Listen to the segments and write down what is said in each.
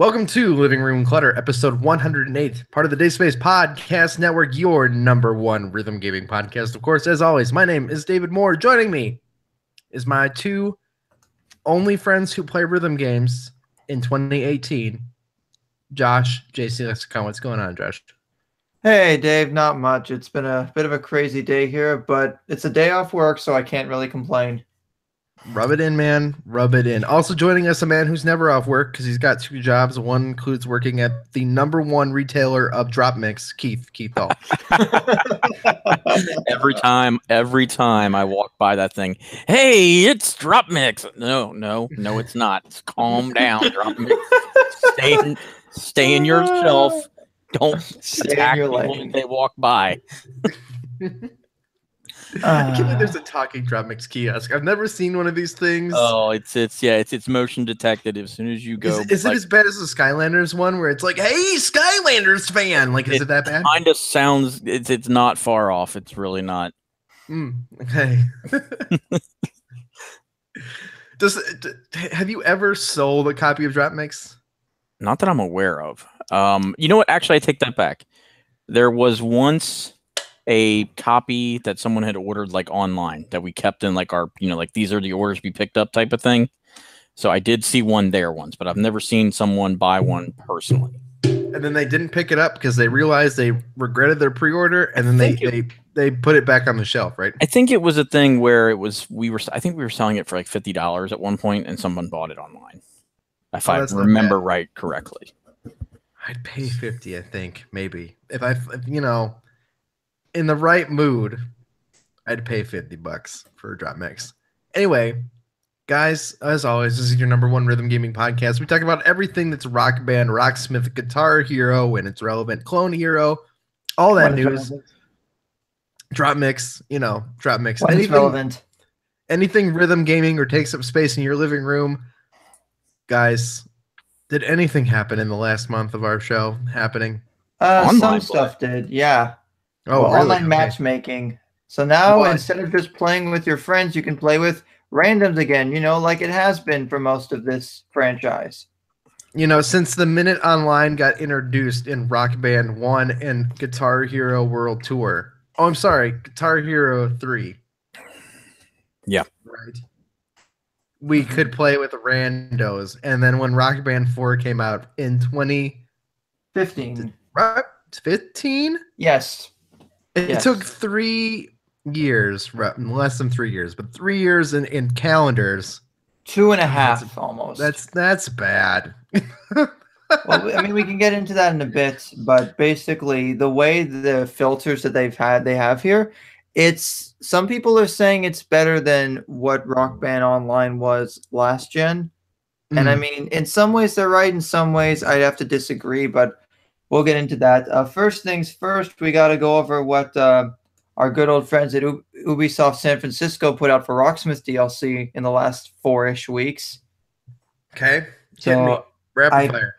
Welcome to Living Room Clutter, episode 108, part of the dacespace podcast network, your number one rhythm gaming podcast. Of course, as always, my name is David Moore. Joining me is my two only friends who play rhythm games in 2018, Josh, JC Lexicon. What's going on, Josh? Hey, Dave, not much. It's been a bit of a crazy day here, but it's a day off work, so I can't really complain. Rub it in, man. Rub it in. Also joining us, a man who's never off work because he's got two jobs. One includes working at the number one retailer of drop mix, Keith Hall. every time I walk by that thing, hey, it's drop mix. No, it's not. It's calm down, drop mix. Stay in your shelf. Don't attack people when they walk by. I can't believe there's a talking drop mix kiosk. I've never seen one of these things. Oh, it's motion detected as soon as you go. Is it as bad as the Skylanders one where it's like, hey, Skylanders fan? Like, is it that bad? Kind of sounds. It's not far off. It's really not. Okay. Have you ever sold a copy of drop mix? Not that I'm aware of. You know what? Actually, I take that back. There was once a copy that someone had ordered like online that we kept in like our, like these are the orders to be picked up type of thing. So I did see one there once, but I've never seen someone buy one personally. And then they didn't pick it up because they realized they regretted their pre-order, and then they put it back on the shelf, right? I think it was a thing where I think we were selling it for like $50 at one point, and someone bought it online. If I remember correctly. I'd pay $50, I think, maybe. If in the right mood, I'd pay $50 for a drop mix. Anyway, guys, as always, this is your number one rhythm gaming podcast. We talk about everything that's Rock Band, Rocksmith, Guitar Hero, when it's relevant, Clone Hero, all that news. Drop mix, drop mix. Anything relevant. Anything rhythm gaming or takes up space in your living room. Guys, did anything happen in the last month of our show happening? Some stuff did, yeah. Oh, really? Online matchmaking. So now instead of just playing with your friends, you can play with randoms again, like it has been for most of this franchise. Since the Minute Online got introduced in Rock Band 1 and Guitar Hero World Tour. Oh, I'm sorry, Guitar Hero 3. Yeah. Right. We could play with randos. And then when Rock Band 4 came out in 2015. Right? 15? Yes. It took 3 years, less than 3 years, but 3 years in calendars. 2.5 almost. That's bad. Well, I mean, we can get into that in a bit, but basically the way the filters that they have here, some people are saying it's better than what Rock Band Online was last gen. And I mean, in some ways they're right, in some ways I'd have to disagree, but we'll get into that. First things first, we got to go over what our good old friends at Ubisoft San Francisco put out for Rocksmith DLC in the last 4-ish weeks. Okay. So, rapid fire.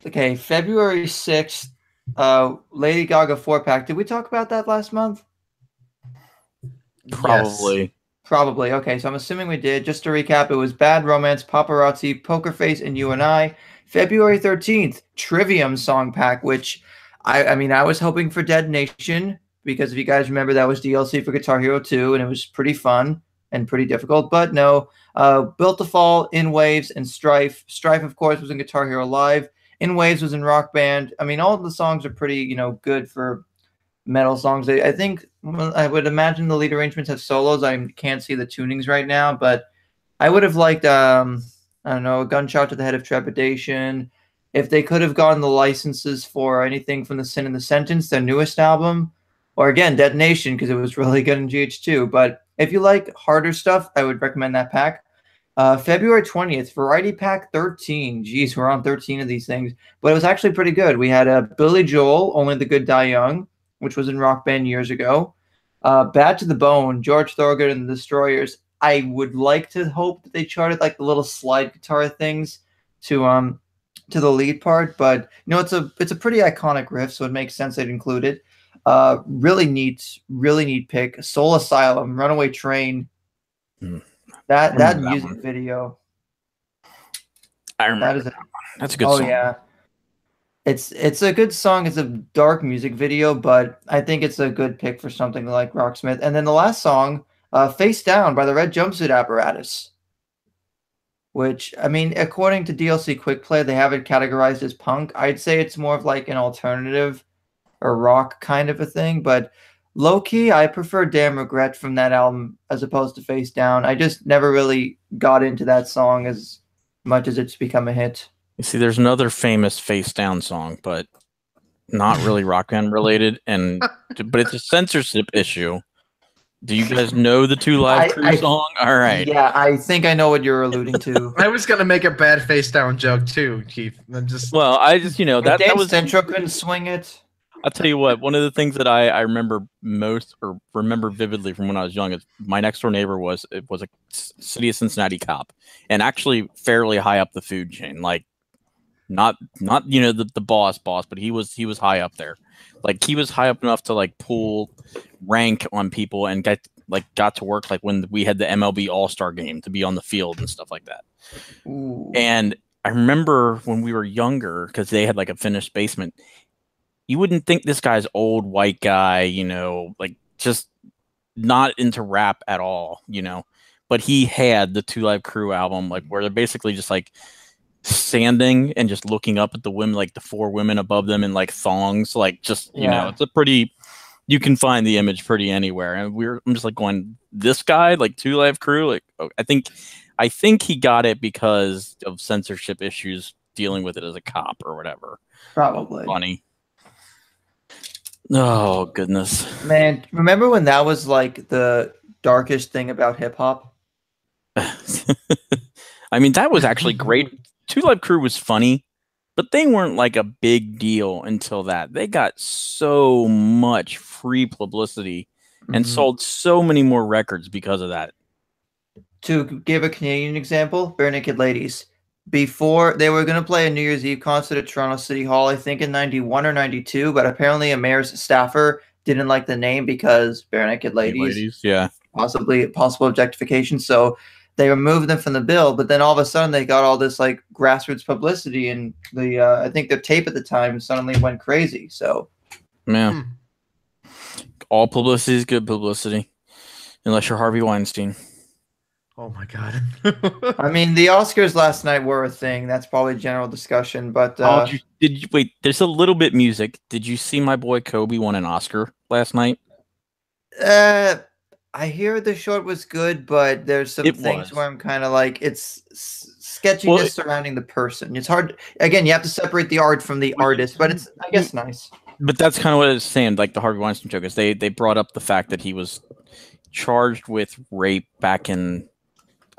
Okay, February 6th, Lady Gaga 4-pack. Did we talk about that last month? Probably. Yes. Probably. Okay, so I'm assuming we did. Just to recap, it was Bad Romance, Paparazzi, Poker Face, and You and I. February 13th, Trivium Song Pack, which I mean, I was hoping for Dead Nation, because if you guys remember, that was DLC for Guitar Hero 2, and it was pretty fun and pretty difficult, but no. Built to Fall, In Waves, and Strife. Strife, of course, was in Guitar Hero Live. In Waves was in Rock Band. I mean, all of the songs are pretty, good for metal songs. I think, I would imagine the lead arrangements have solos. I can't see the tunings right now, but I would have liked, I don't know, A Gunshot to the Head of Trepidation. If they could have gotten the licenses for anything from The Sin and the Sentence, their newest album, or again, Dead Nation, because it was really good in GH2. But if you like harder stuff, I would recommend that pack. February 20th, Variety Pack 13. Jeez, we're on 13 of these things. But it was actually pretty good. We had Billy Joel, Only the Good Die Young, which was in Rock Band years ago. Bad to the Bone, George Thorogood and the Destroyers. I would like to hope that they charted like the little slide guitar things to the lead part, but it's a pretty iconic riff, so it makes sense they'd include it. Really neat pick. Soul Asylum, Runaway Train. That music video. I remember. That's a good song. Yeah. It's a good song. It's a dark music video, but I think it's a good pick for something like Rocksmith. And then the last song, "Face Down" by the Red Jumpsuit Apparatus, which I mean, according to DLC Quick Play, they have it categorized as punk. I'd say it's more of like an alternative or rock kind of a thing, but low key, I prefer "Damn Regret" from that album as opposed to "Face Down." I just never really got into that song as much as it's become a hit. You see, there's another famous Face Down song, but not really rock band related, but it's a censorship issue. Do you guys know the Two Live Crew song? All right. Yeah, I think I know what you're alluding to. I was gonna make a bad face down joke too, Keith. I just that was Central couldn't swing it. I'll tell you what. One of the things that I remember most or remember vividly from when I was young is my next door neighbor was a city of Cincinnati cop, and actually fairly high up the food chain, like. Not the boss, but he was high up there. Like he was high up enough to like pull rank on people and got to work like when we had the MLB All-Star game to be on the field and stuff like that. Ooh. And I remember when we were younger, because they had like a finished basement, you wouldn't think this guy's old white guy, like just not into rap at all, but he had the Two Live Crew album, like where they're basically just like standing and just looking up at the women, like the four women above them in like thongs, like just it's a pretty, you can find the image pretty anywhere. And I'm just like going, this guy, like Two Live Crew, like I think he got it because of censorship issues dealing with it as a cop or whatever. Probably. Funny. Oh goodness, man! Remember when that was like the darkest thing about hip hop? I mean, that was actually great. Two Live Crew was funny, but they weren't like a big deal until that. They got so much free publicity and sold so many more records because of that. To give a Canadian example, Bare Naked Ladies. Before they were going to play a New Year's Eve concert at Toronto City Hall, I think in 91 or 92, but apparently a mayor's staffer didn't like the name because Bare Naked Ladies, yeah, possible objectification. So they removed them from the bill, but then all of a sudden they got all this like grassroots publicity, and the I think their tape at the time suddenly went crazy. So, yeah, all publicity is good publicity, unless you're Harvey Weinstein. Oh my god! I mean, the Oscars last night were a thing. That's probably general discussion, but did you wait? There's a little bit music. Did you see my boy Kobe won an Oscar last night? I hear the short was good, but there's some things where I'm kind of like, it's sketchiness surrounding the person. It's hard. Again, you have to separate the art from the artist, but it's, I guess, nice. But that's kind of what it's saying, like the Harvey Weinstein joke is they brought up the fact that he was charged with rape back in,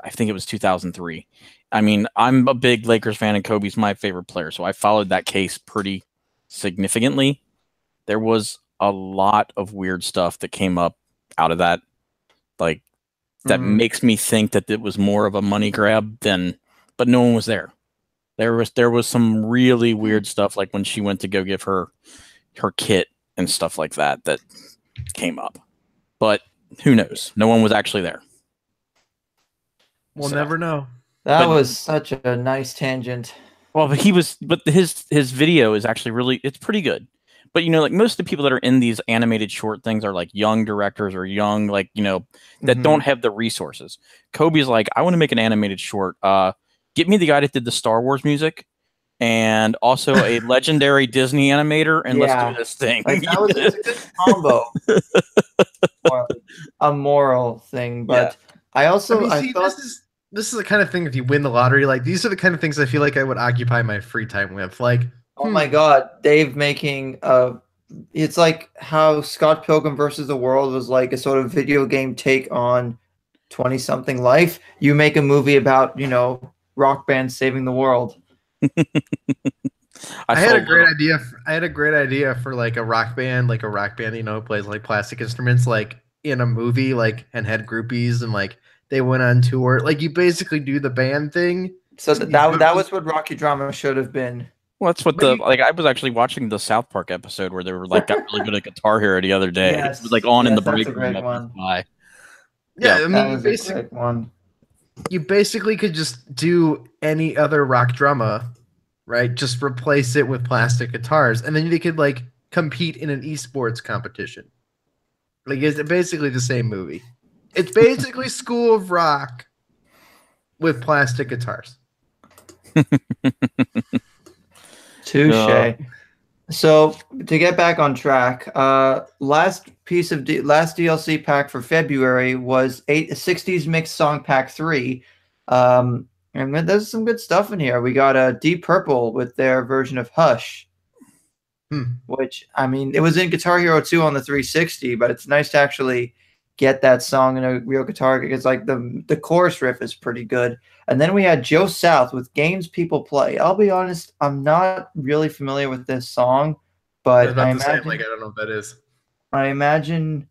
I think it was 2003. I mean, I'm a big Lakers fan and Kobe's my favorite player, so I followed that case pretty significantly. There was a lot of weird stuff that came up out of that. Like that makes me think that it was more of a money grab but no one was there. There was some really weird stuff, like when she went to go give her kit and stuff like that came up. But who knows? No one was actually there. We'll never know. That was such a nice tangent. Well, but his video is actually it's pretty good. But, like most of the people that are in these animated short things are like young directors or young, like, that don't have the resources. Kobe's like, I want to make an animated short. Get me the guy that did the Star Wars music and also a legendary Disney animator, and let's do this thing. Like, it's a good combo. Or a moral thing. But I thought this is the kind of thing, if you win the lottery, like these are the kind of things I feel like I would occupy my free time with. Like, oh my God, Dave making it's like how Scott Pilgrim versus the World was like a sort of video game take on 20-something life. You make a movie about, rock bands saving the world. I had a great idea for like a rock band, who plays like plastic instruments, like in a movie, like, and had groupies, and like they went on tour. Like, you basically do the band thing. So that was what Rocky Drama should have been. Well, that's what I was actually watching the South Park episode where they were like got really good at Guitar Hero the other day. It was like on in the break room. I mean, you basically could just do any other rock drama, right? Just replace it with plastic guitars, and then they could like compete in an esports competition. Like it's basically the same movie. It's basically School of Rock with plastic guitars. Touche. So to get back on track, last DLC pack for February was 60s Mix Song Pack 3. And there's some good stuff in here. We got a Deep Purple with their version of Hush, which, I mean, it was in Guitar Hero 2 on the 360, but it's nice to actually get that song in a real guitar, because like the chorus riff is pretty good. And then we had Joe South with Games People Play. I'll be honest, I'm not really familiar with this song, but I imagine, like, I don't know what that is. I imagine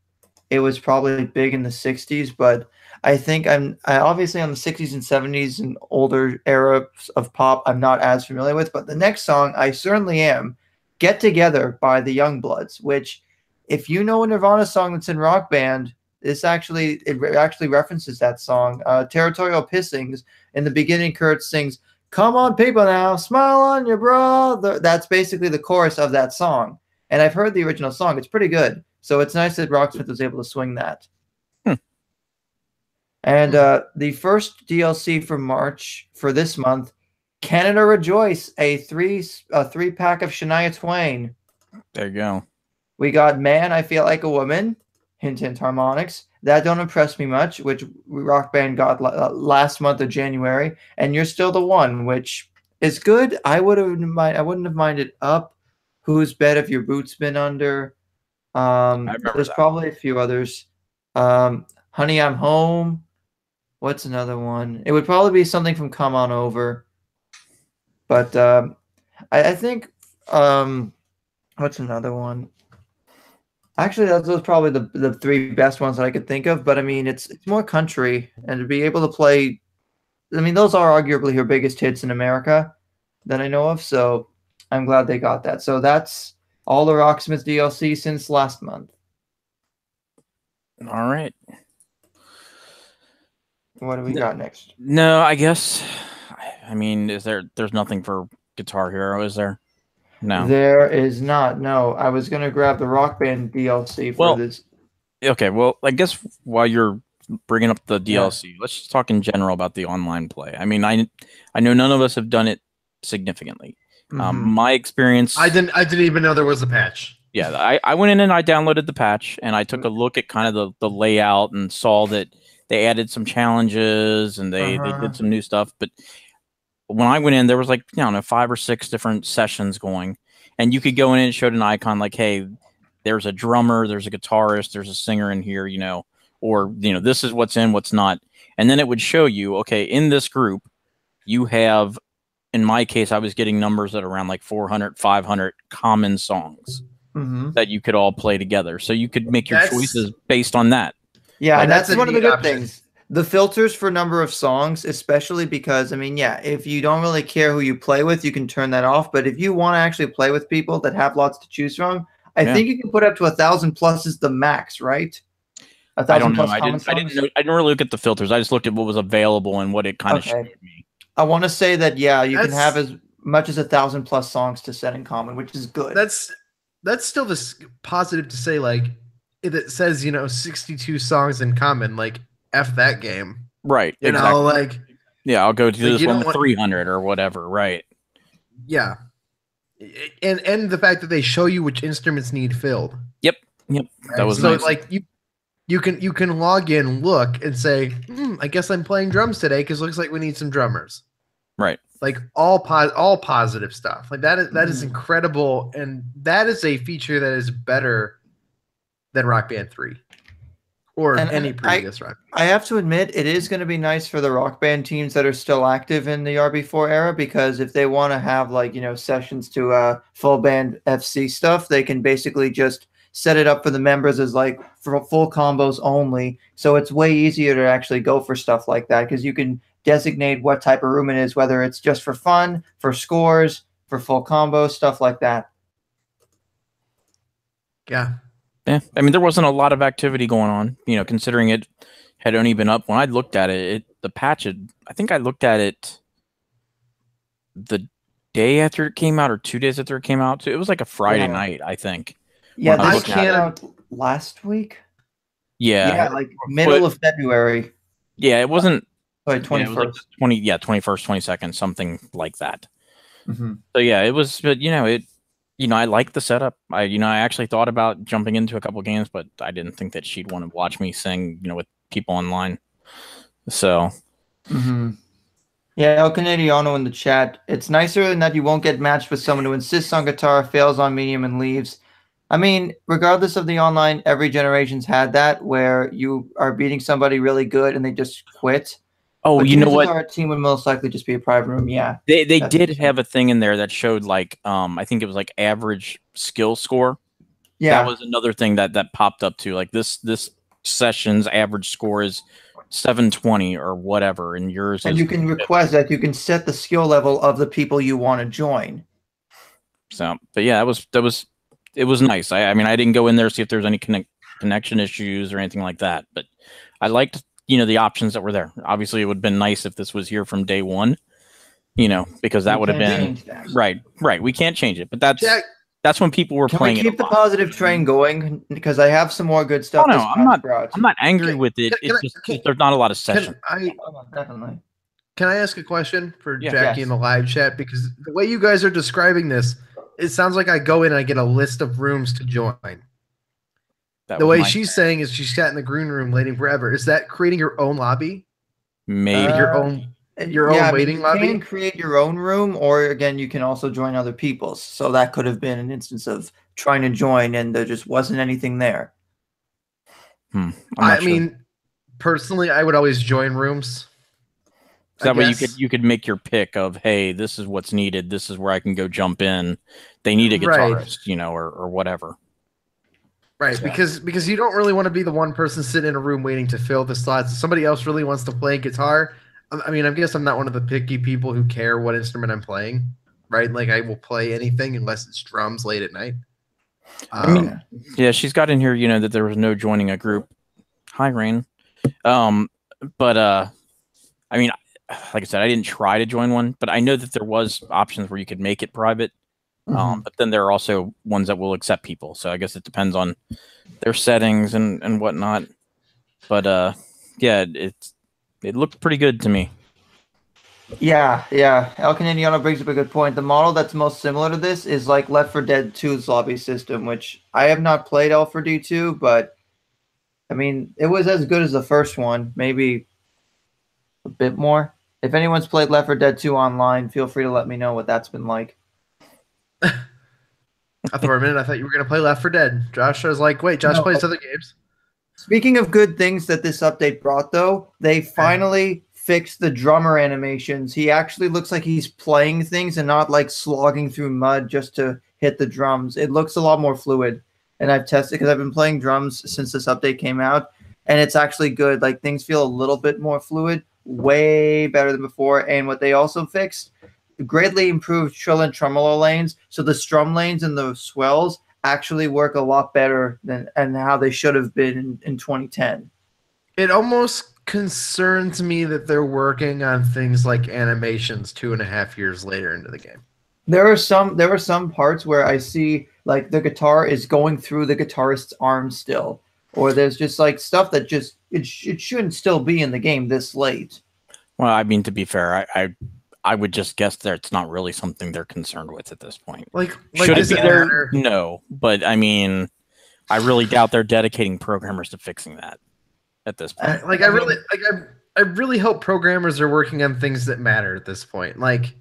it was probably big in the 60s, but I think I obviously on the 60s and 70s and older era of pop, I'm not as familiar with, but the next song I certainly am. Get Together by the Youngbloods, which, if you know a Nirvana song that's in Rock Band, it actually references that song. Territorial Pissings, in the beginning, Kurt sings, "Come on, people now, smile on your brother." That's basically the chorus of that song. And I've heard the original song. It's pretty good. So it's nice that Rocksmith was able to swing that. And the first DLC for March for this month, Canada Rejoice, a three pack of Shania Twain. There you go. We got Man, I Feel Like a Woman, hint, hint, harmonics. That Don't Impress Me Much, which Rock Band got last month of January, and You're Still the One, which is good. I wouldn't have minded Up, Whose Bed Have Your Boots Been Under. There's probably a few others. Honey, I'm Home. What's another one? It would probably be something from Come On Over. But I think what's another one? Actually, those are probably the three best ones that I could think of. But I mean, it's more country, and to be able to play, I mean, those are arguably her biggest hits in America that I know of. So I'm glad they got that. So that's all the Rocksmith DLC since last month. All right. What do we got next? No, I guess. I mean, there's nothing for Guitar Hero, is there? No. There is not. No. I was going to grab the Rock Band DLC for this. Okay, well, I guess while you're bringing up the DLC, let's just talk in general about the online play. I mean, I know none of us have done it significantly. My experience... I didn't even know there was a patch. Yeah, I went in and I downloaded the patch, and I took a look at kind of the layout and saw that they added some challenges and they did some new stuff. But when I went in, there was like, I don't know, 5 or 6 different sessions going. And you could go in and it showed an icon like, hey, there's a drummer, there's a guitarist, there's a singer in here, or, this is what's in, what's not. And then it would show you, okay, in this group, you have, in my case, I was getting numbers at around like 400, 500 common songs that you could all play together. So you could make your choices based on that. Yeah, and that's one of the good things. The filters for number of songs, especially because, I mean, yeah, if you don't really care who you play with, you can turn that off. But if you want to actually play with people that have lots to choose from, I think you can put up to 1,000 plus is the max, right? 1,000 I don't know. plus I didn't really look at the filters. I just looked at what was available and what it kind of showed me. I want to say that, yeah, you can have as much as 1,000 plus songs to set in common, which is good. That's still this positive to say, like, if it says, 62 songs in common, like, F that game. Right. You know, like... Yeah, I'll go to this one with 300 or whatever, right. Yeah. And the fact that they show you which instruments need filled. Yep. Right? That was so nice. Like, you can log in, look, and say, I guess I'm playing drums today because it looks like we need some drummers. Right. Like, all positive stuff. Like, that is incredible, and that is a feature that is better than Rock Band 3 or any previous Rock Band. I have to admit, it is going to be nice for the Rock Band teams that are still active in the RB4 era, because if they want to have, like, sessions to full band FC stuff, they can basically just set it up for the members as like for full combos only. So it's way easier to actually go for stuff like that, because you can designate what type of room it is, whether it's just for fun, for scores, for full combos, stuff like that. Yeah. Yeah, I mean, there wasn't a lot of activity going on, considering it had only been up. When I looked at it, the patch I think I looked at it the day after it came out or 2 days after it came out. So it was like a Friday Yeah. night, I think. Yeah, when I was this looking came at it. out last week. Yeah, Yeah, like middle of February. yeah, it wasn't. Sorry, Yeah, it was like 21st. 21st, 22nd, something like that. Mm-hmm. So yeah, it was. But I liked the setup. I actually thought about jumping into a couple games, but I didn't think that she'd want to watch me sing, with people online. So Mm-hmm. Yeah, El Canadiano in the chat. It's nicer than that you won't get matched with someone who insists on guitar, fails on medium, and leaves. I mean, regardless of the online, every generation's had that where you are beating somebody really good and they just quit. oh, But you know chances what? are a team would most likely just be a private room. Yeah. They That's did interesting. have a thing in there that showed like I think it was like average skill score. That Yeah. was another thing that popped up too. Like this session's average score is 720 or whatever, and yours And is you can request that you can set the skill level of the people you want to join. so. But yeah, it was nice. I mean, I didn't go in there to see if there's any connection issues or anything like that, but I liked the options that were there. Obviously, it would have been nice if this was here from day one, because that We would have can't been change that. right. We can't change it, but that's Jack, that's when people were Can playing we it keep a the lot. positive train going? Because I have some more good Oh stuff. no, this patch brought. I'm not angry Can- with it. can It's I- just there's not a lot of sessions. Oh, definitely. Can I ask a question for Yeah. Jackie Yes. in the live chat? Because the way you guys are describing this, it sounds like I go in and I get a list of rooms to join. That The was way my she's saying is she sat in the green room waiting forever. Is that creating your own lobby? maybe. Like your own waiting you lobby? can create your own room, or again, you can also join other people's. So that could have been an instance of trying to join and there just wasn't anything there. I'm not sure. mean, personally, I would always join rooms. So that I way guess. you could make your pick of, hey, this is what's needed. This is where I can go jump in. They need a Right. guitarist, or whatever. Right, So- because you don't really want to be the one person sitting in a room waiting to fill the slots. If somebody else really wants to play guitar, I mean, I guess I'm not one of the picky people who care what instrument I'm playing, right? Like I will play anything unless it's drums late at night. I mean, yeah, she's got in here, that there was no joining a group. Hi, Rain. But I mean, like I said, I didn't try to join one, but I know that there was options where you could make it private. But then there are also ones that will accept people. So I guess it depends on their settings and whatnot. But yeah, it looked pretty good to me. Yeah. El Canadiano brings up a good point. The model that's most similar to this is like Left 4 Dead 2's lobby system, which I have not played L4D2, but I mean, it was as good as the first one, maybe a bit more. If anyone's played Left 4 Dead 2 online, feel free to let me know what that's been like. For a minute, I thought you were going to play Left 4 Dead. Josh, I was like, wait, Josh No. plays other games. Speaking of good things that this update brought, though, they finally fixed the drummer animations. He actually looks like he's playing things and not like slogging through mud just to hit the drums. It looks a lot more fluid. And I've tested because I've been playing drums since this update came out, and it's actually good. Like things feel a little bit more fluid, way better than before. And what they also fixed, greatly improved trill and tremolo lanes. So the strum lanes and the swells actually work a lot better than and how they should have been in 2010. It almost concerns me that they're working on things like animations 2.5 years later into the game. There were some parts where I see like the guitar is going through the guitarist's arm still, or there's just like stuff that just it shouldn't still be in the game this late. Well, I mean, to be fair, I would just guess that it's not really something they're concerned with at this point. Like Should it does be it there? matter? No, but I mean, I really doubt they're dedicating programmers to fixing that at this point. I really hope programmers are working on things that matter at this point. Like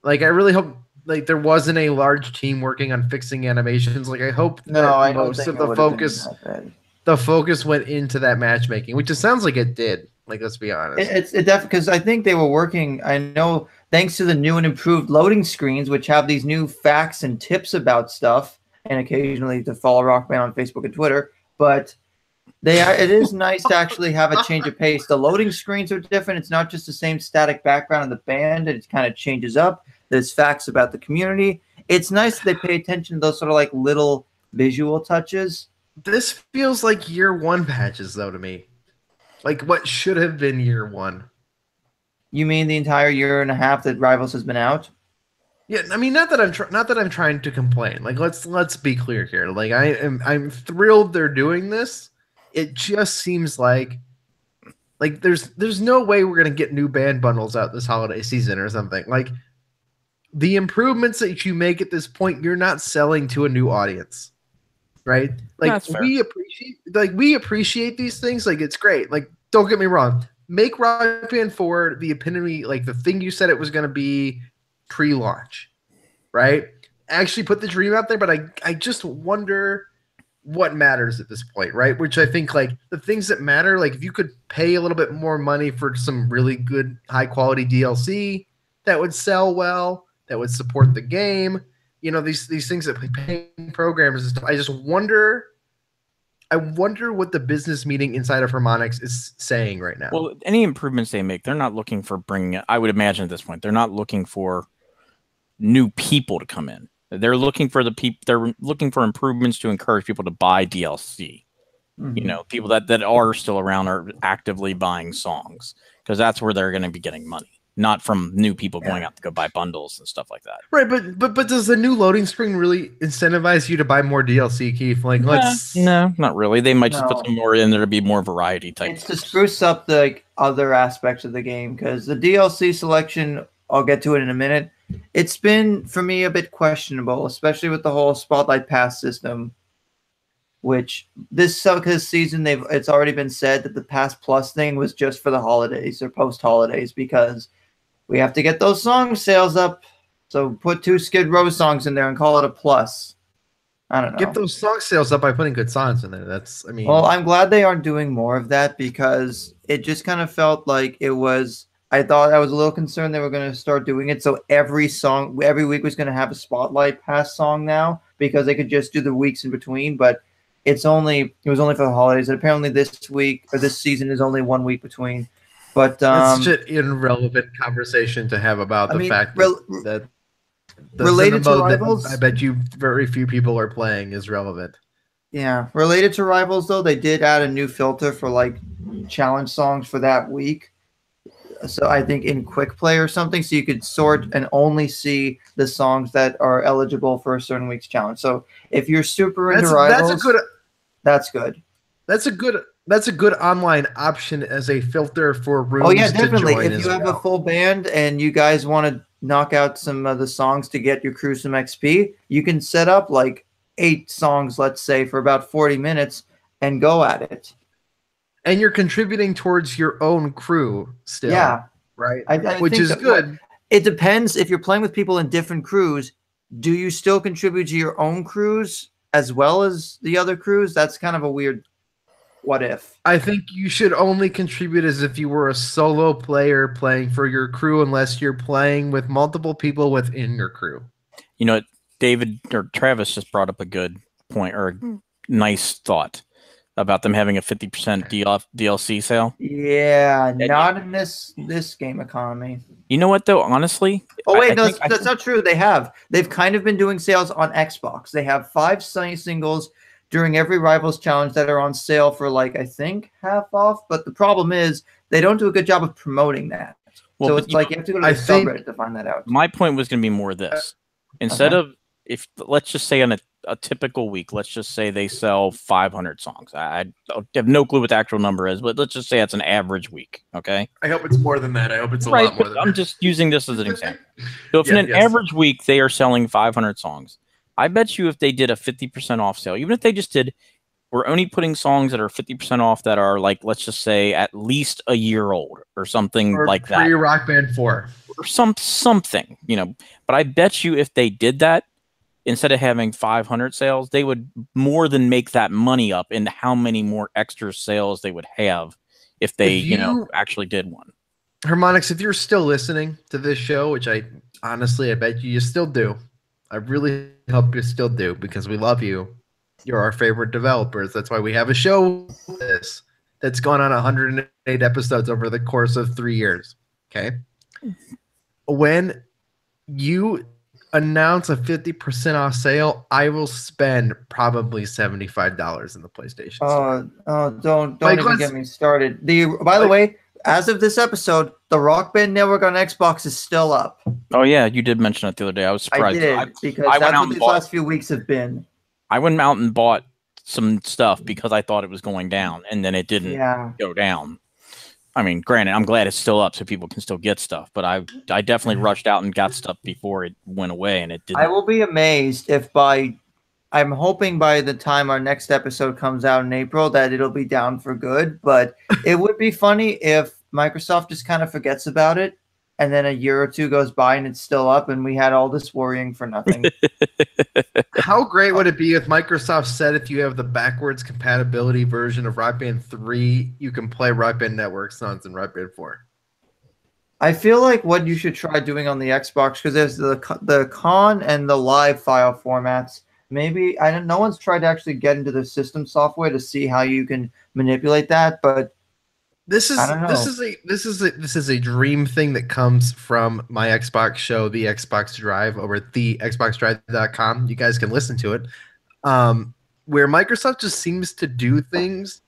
I really hope like there wasn't a large team working on fixing animations. Like I hope that most of the focus went into that matchmaking, which it sounds like it did. Like let's be honest. It definitely because I think they were working. I know thanks to the new and improved loading screens, which have these new facts and tips about stuff, and occasionally to follow Rockman on Facebook and Twitter. But it is nice to actually have a change of pace. The loading screens are different. It's not just the same static background of the band. It kind of changes up. There's facts about the community. It's nice that they pay attention to those sort of like little visual touches. This feels like year one patches though to me. Like what should have been year one. You mean the entire year and a half that Rivals has been out? Yeah, I mean, not that I'm trying to complain. Like, let's be clear here. Like, I'm thrilled they're doing this. It just seems like there's no way we're gonna get new band bundles out this holiday season or something. Like, the improvements that you make at this point, you're not selling to a new audience, right? Like, That's fair. we appreciate these things. Like, it's great. Like, don't get me wrong. Make Rock Band 4 the epitome, like the thing you said it was gonna be pre-launch, right? Actually put the dream out there, but I just wonder what matters at this point, right? Which I think, like, the things that matter, like if you could pay a little bit more money for some really good high quality DLC that would sell well, that would support the game, these things that paying programs. I wonder what the business meeting inside of Harmonix is saying right now. Well, any improvements they make, they're not looking for bringing. I would imagine at this point, they're not looking for new people to come in. They're looking for the people. They're looking for improvements to encourage people to buy DLC. People that are still around are actively buying songs because that's where they're going to be getting money, not from new people going out to go buy bundles and stuff like that. Right, but does the new loading screen really incentivize you to buy more DLC, Keith? Like, No, not really. They might just put No. some more in there to be more variety type. It's to spruce up the other aspects of the game, because the DLC selection, I'll get to it in a minute. It's been for me a bit questionable, especially with the whole Spotlight Pass system. Which this season it's already been said that the Pass Plus thing was just for the holidays or post holidays, because we have to get those song sales up. So put 2 Skid Row songs in there and call it a plus. I don't know. Get those song sales up by putting good songs in there. Well, I'm glad they aren't doing more of that, because it just kind of felt like it was. I thought I was a little concerned they were going to start doing it so every week was going to have a Spotlight Pass song now, because they could just do the weeks in between. But it was only for the holidays, and apparently this week or this season is only 1 week between. But that's such an irrelevant conversation to have about the fact that the related to mode Rivals, that I bet you very few people are playing is relevant. Yeah, related to Rivals though, they did add a new filter for challenge songs for that week. So I think in Quick Play or something, so you could sort and only see the songs that are eligible for a certain week's challenge. So if you're super into Rivals, that's good. That's a good online option as a filter for rooms. Oh yeah, definitely. To join if you have a full band and you guys want to knock out some of the songs to get your crew some XP, you can set up 8 songs, let's say, for about 40 minutes and go at it. And you're contributing towards your own crew still. Yeah. Right? Which is good. It depends. If you're playing with people in different crews, do you still contribute to your own crews as well as the other crews? That's kind of a weird what if. I think you should only contribute as if you were a solo player playing for your crew, unless you're playing with multiple people within your crew. David or Travis just brought up a good point or a nice thought about them having a 50% DLC sale. Yeah, not in this game economy. You know what though? Honestly, that's not true. They've kind of been doing sales on Xbox. They have 5 singles during every Rivals challenge that are on sale for I think half off. But the problem is they don't do a good job of promoting that. Well, so it's you have to go to the subreddit to find that out. My point was going to be more this. Instead of, if let's just say on a typical week, let's just say they sell 500 songs. I have no clue what the actual number is, but let's just say it's an average week. Okay. I hope it's more than that. I hope it's a lot more than that. I'm just using this as an example. So if in an average week they are selling 500 songs, I bet you if they did a 50% off sale, even if they just did, we're only putting songs that are 50% off that are let's just say at least a year old or something like that. Rock Band 4. Or something, But I bet you if they did that, instead of having 500 sales, they would more than make that money up into how many more extra sales they would have if they, actually did one. Harmonix, if you're still listening to this show, which I bet you still do. I really hope you still do, because we love you. You're our favorite developers. That's why we have a show that's gone on 108 episodes over the course of 3 years. Okay. When you announce a 50% off sale, I will spend probably $75 in the PlayStation store. Don't even get me started. By the way, as of this episode, the Rock Band Network on Xbox is still up. Oh yeah, you did mention it the other day. I was I surprised. did, because I went that's out what and these bought. last few weeks have been. I went out and bought some stuff because I thought it was going down, and then it didn't Yeah. go down. I mean, granted, I'm glad it's still up so people can still get stuff, but I definitely rushed out and got stuff before it went away, and it didn't. I will be amazed if I'm hoping by the time our next episode comes out in April that it'll be down for good, but it would be funny if Microsoft just kind of forgets about it and then a year or two goes by and it's still up and we had all this worrying for nothing. How great would it be if Microsoft said if you have the backwards compatibility version of Rock Band 3, you can play Rock Band Network songs in Rock Band 4? I feel like what you should try doing on the Xbox, because there's the con and the live file formats. Maybe no one's tried to actually get into the system software to see how you can manipulate that, but This is I don't know. this is a dream thing that comes from my Xbox show, the Xbox Drive, over at thexboxdrive.com. You guys can listen to it. Where Microsoft just seems to do things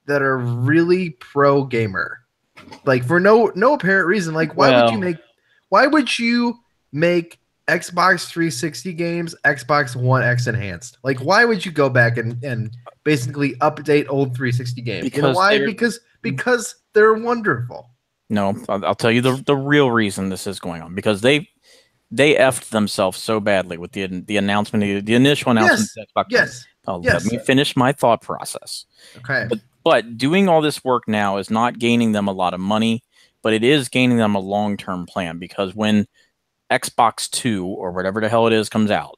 that are really pro gamer. Like for no apparent reason. Like why would you make Xbox 360 games Xbox One X enhanced? Like why would you go back and basically update old 360 games? Because you know why? Because they're wonderful. No, I'll tell you the real reason this is going on, because they effed themselves so badly with the announcement, the initial announcement. Yes. Let me finish my thought process. Okay. But doing all this work now is not gaining them a lot of money, but it is gaining them a long-term plan, because when Xbox 2 or whatever the hell it is comes out,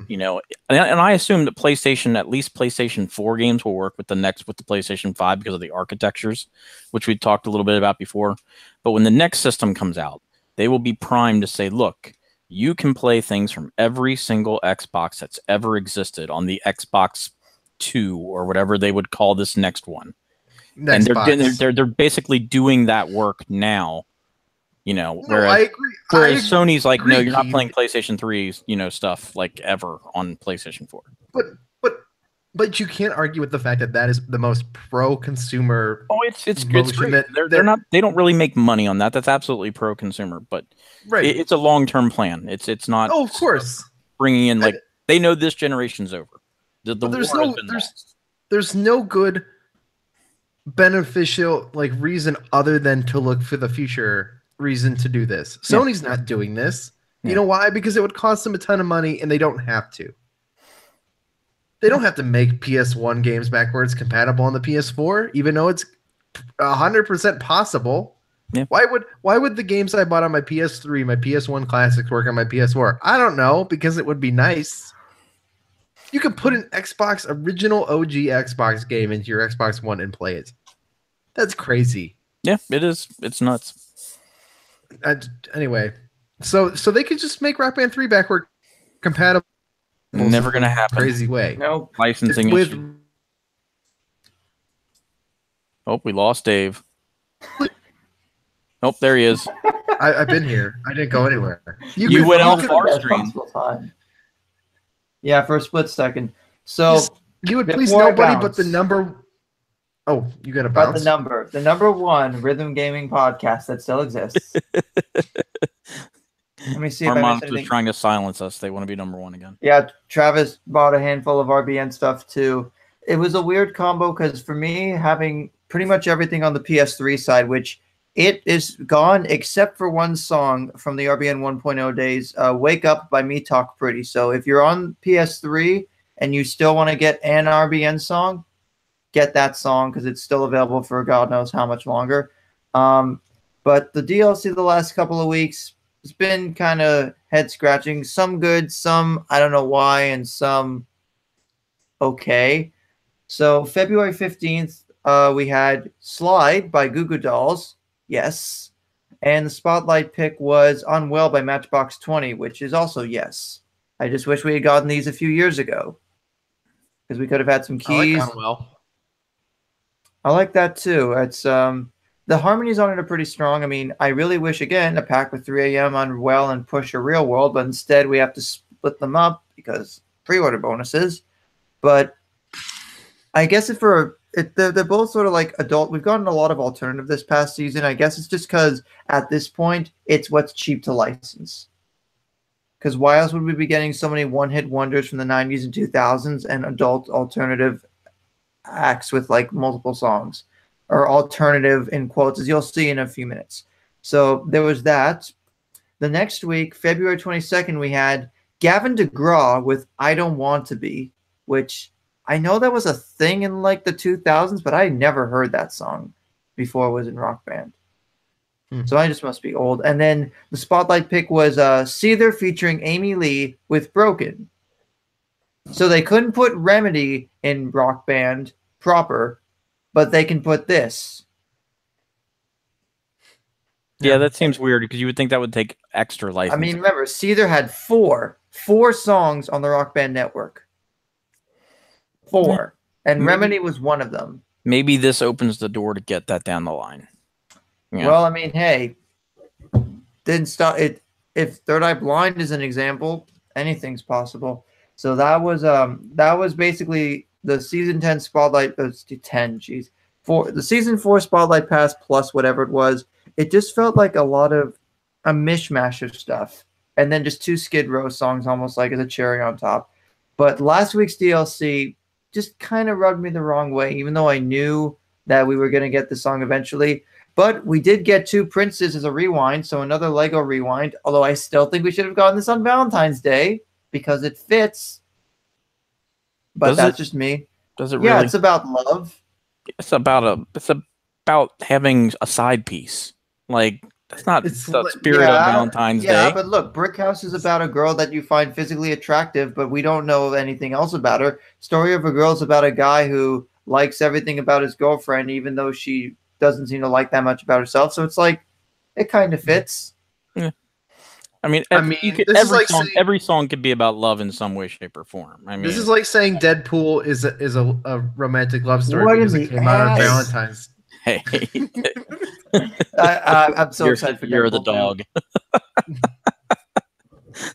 you know, and I assume that at least PlayStation 4 games will work with the PlayStation 5 because of the architectures, which we talked a little bit about before. But when the next system comes out, they will be primed to say, look, you can play things from every single Xbox that's ever existed on the Xbox 2 or whatever they would call this next one. And they're basically doing that work now. You know, I agree. Whereas Sony's like, no, you're not playing PlayStation 3's, stuff like ever on PlayStation 4. But you can't argue with the fact that is the most pro-consumer. Oh, it's great. They don't really make money on that. That's absolutely pro-consumer, but it's a long-term plan. It's not. Oh, of course. Bringing in they know this generation's over. There's no good beneficial reason other than to look for the future reason to do this. Sony's not doing this. Yeah. You know why? Because it would cost them a ton of money and they don't have to. They don't have to make PS1 games backwards compatible on the PS4, even though it's 100% possible. Yeah. Why would the games I bought on my PS3, my PS1 classics work on my PS4? I don't know, because it would be nice. You could put an original OG Xbox game into your Xbox One and play it. That's crazy. Yeah, it is. It's nuts. Anyway, so they could just make Rock Band 3 backward compatible. Never gonna happen. Crazy way. No licensing issue. Oh, we lost Dave. Oh, there he is. I've been here. I didn't go anywhere. You went off our screen. Yeah, for a split second. So you would please nobody but the number. Oh, you got to bounce. But the number one rhythm gaming podcast that still exists. Let me see. Our monster's trying to silence us. They want to be number one again. Yeah, Travis bought a handful of RBN stuff too. It was a weird combo because for me, having pretty much everything on the PS3 side, which it is gone except for one song from the RBN 1.0 days, Wake Up by Me Talk Pretty. So if you're on PS3 and you still want to get an RBN song, get that song because it's still available for God knows how much longer. But the DLC the last couple of weeks has been kind of head scratching. Some good, some I don't know why, and some okay. So February 15th, we had Slide by Goo Goo Dolls. Yes. And the spotlight pick was Unwell by Matchbox 20, which is also yes. I just wish we had gotten these a few years ago because we could have had some keys. I like Unwell. I like that too. It's the harmonies on it are pretty strong. I mean, I really wish again a pack with 3 AM Unwell and Push a Real World, but instead we have to split them up because pre-order bonuses. But I guess if they're both sort of like adult. We've gotten a lot of alternative this past season. I guess it's just because at this point it's what's cheap to license. Because why else would we be getting so many one-hit wonders from the 90s and 2000s and adult alternative acts with like multiple songs, or alternative in quotes, as you'll see in a few minutes. So there was that. The next week, February 22nd, we had Gavin DeGraw with I Don't Want to Be, which I know that was a thing in like the 2000s, but I never heard that song before it was in Rock Band. So I just must be old. And then the spotlight pick was Seether featuring Amy Lee with Broken. So they couldn't put Remedy in Rock Band proper, but they can put this. Yeah, that seems weird because you would think that would take extra license. I mean, remember, Seether had four songs on the Rock Band network. 4. And Maybe. Remedy was one of them. Maybe this opens the door to get that down the line. Yeah. Well, I mean, hey, didn't stop it. If Third Eye Blind is an example, anything's possible. So that was basically the season 10 spotlight. 10, geez, the season 4 spotlight pass plus whatever it was. It just felt like a mishmash of stuff, and then just 2 Skid Row songs, almost like as a cherry on top. But last week's DLC just kind of rubbed me the wrong way, even though I knew that we were going to get the song eventually. But we did get 2 Princes as a rewind, so another Lego rewind, although I still think we should have gotten this on Valentine's Day because it fits. But that's just me. Does it really? Yeah, it's about love. It's about having a side piece. Like, that's not the spirit of Valentine's Day. Yeah, but look, Brick House is about a girl that you find physically attractive, but we don't know anything else about her. Story of a Girl is about a guy who likes everything about his girlfriend, even though she doesn't seem to like that much about herself. So it's like, it kind of fits. Yeah. I mean, every song could be about love in some way, shape, or form. I mean, this is like saying Deadpool is a romantic love story because it came out on Valentine's. Hey, I'm so excited for you're Deadpool the dog.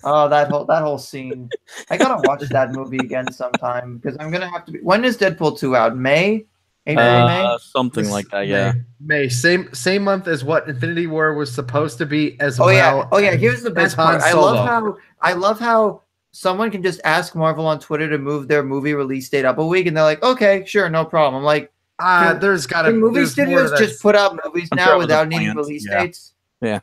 Oh, that whole scene! I gotta watch that movie again sometime because I'm gonna have to be. When is Deadpool 2 out? May? May? Something like that. Yeah, May. Same month as what Infinity War was supposed to be as well. Yeah. Oh yeah. Here's the best part. I love how someone can just ask Marvel on Twitter to move their movie release date up a week, and they're like, "Okay, sure, no problem." I'm like, there's gotta movie studios just put out movies now without needing release dates. Yeah.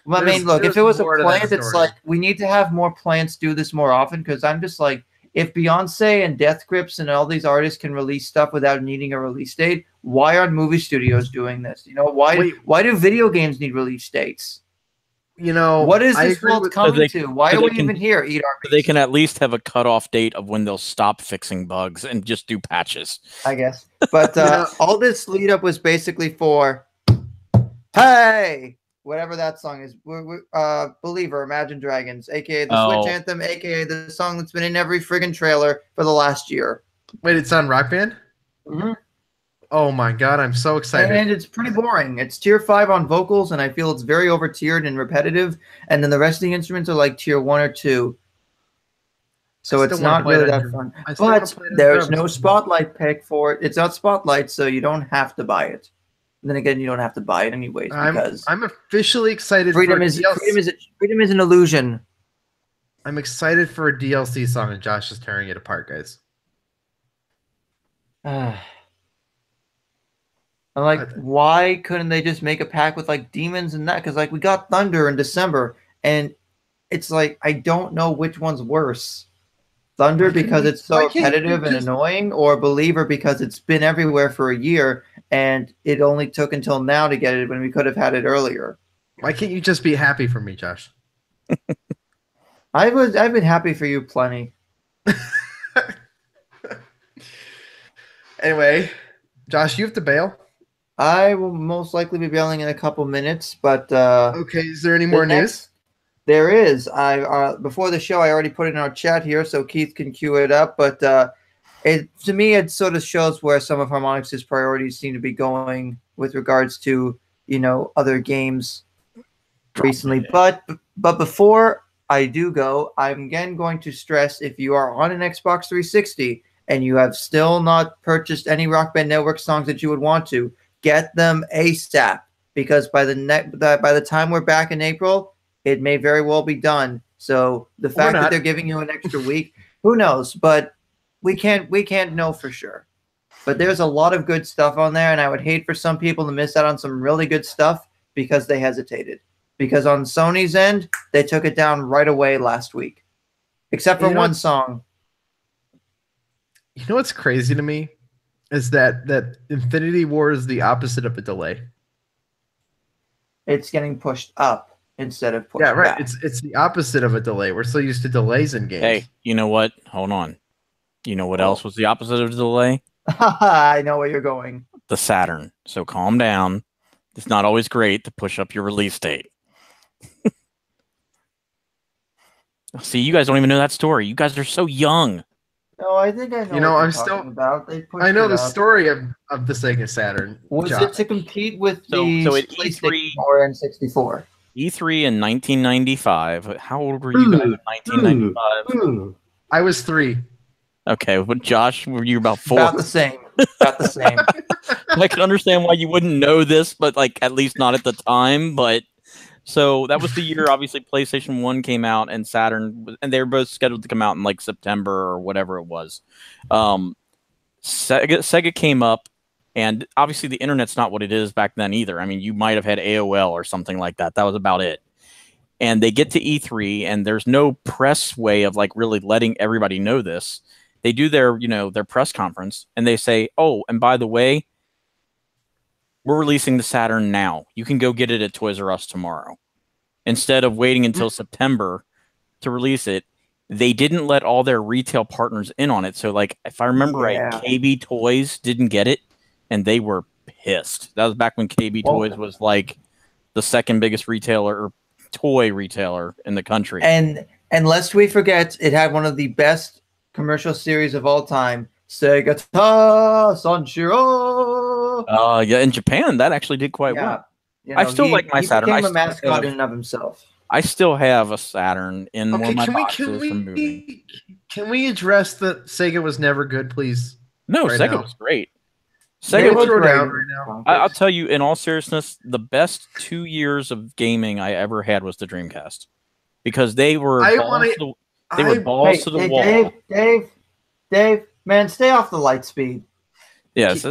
Well, I mean, look, if it was a plant, it's like we need to have more plants do this more often because I'm just like, if Beyonce and Death Grips and all these artists can release stuff without needing a release date, why aren't movie studios doing this? You know, why do video games need release dates? You know, what is this world coming to? Why are we even here? Eat our meat. They can at least have a cutoff date of when they'll stop fixing bugs and just do patches, I guess. But all this lead up was basically for, hey, whatever that song is, Believer, Imagine Dragons, aka the Switch Anthem, aka the song that's been in every friggin' trailer for the last year. Wait, it's on Rock Band? Mm-hmm. Oh my god, I'm so excited. And it's pretty boring. It's tier 5 on vocals, and I feel it's very over-tiered and repetitive, and then the rest of the instruments are like tier 1 or 2. So it's not really that fun. But there's no spotlight pick for it. It's not spotlight, so you don't have to buy it. And then again, you don't have to buy it anyways because I'm officially excited. Freedom is an illusion. I'm excited for a DLC song, and Josh is tearing it apart, guys. I'm like, why couldn't they just make a pack with like demons and that? Because like we got Thunder in December, and it's like I don't know which one's worse. Thunder because it's so repetitive and annoying, or Believer because it's been everywhere for a year and it only took until now to get it when we could have had it earlier. Why can't you just be happy for me, Josh? I've been happy for you plenty. Anyway, Josh, you have to bail. I will most likely be bailing in a couple minutes, but okay. Is there any more news? There is. Before the show, I already put it in our chat here, so Keith can cue it up. But to me, it sort of shows where some of Harmonix's priorities seem to be going with regards to other games recently. But before I do go, I'm again going to stress if you are on an Xbox 360 and you have still not purchased any Rock Band Network songs that you would want to, get them ASAP, because by the time we're back in April, it may very well be done. So the fact that they're giving you an extra week, who knows? But we can't know for sure. But there's a lot of good stuff on there, and I would hate for some people to miss out on some really good stuff because they hesitated. Because on Sony's end, they took it down right away last week, except for one song. You know what's crazy to me is that Infinity War is the opposite of a delay. It's getting pushed up instead of pushed back. It's the opposite of a delay. We're so used to delays in games. Hey, you know what? Hold on. You know what else was the opposite of a delay? I know where you're going. The Saturn. So calm down. It's not always great to push up your release date. See, you guys don't even know that story. You guys are so young. No, I think I know. You know, what I'm you're still. talking about. I know the story of the Sega Saturn. Was it to compete with the E3 or N64? E3 in 1995. How old were you guys in 1995? I was 3. Okay, but Josh, were you about 4? About the same. About the same. I can understand why you wouldn't know this, but like at least not at the time. But so that was the year, obviously, PlayStation 1 came out and Saturn, and they were both scheduled to come out in like September or whatever it was. Sega came up, and obviously the internet's not what it is back then either. I mean, you might have had AOL or something like that. That was about it. And they get to E3, and there's no press way of like really letting everybody know this. They do their press conference, and they say, "Oh, and by the way, we're releasing the Saturn now. You can go get it at Toys R Us tomorrow." Instead of waiting until September to release it, they didn't let all their retail partners in on it. So, like, if I remember right, KB Toys didn't get it, and they were pissed. That was back when KB Toys was like the second biggest retailer or toy retailer in the country. And lest we forget, it had one of the best commercial series of all time, Sega Ta Sanshiro. Yeah, in Japan that actually did quite well. You know, I still like my Saturn. He became a mascot in and of himself. I still have a Saturn in one of my boxes from moving. Can we address that Sega was never good, please? No, Sega was great. Sega was throw down right now. I'll tell you, in all seriousness, the best 2 years of gaming I ever had was the Dreamcast, because they were balls to the wall. Dave, man, stay off the light speed. Yes.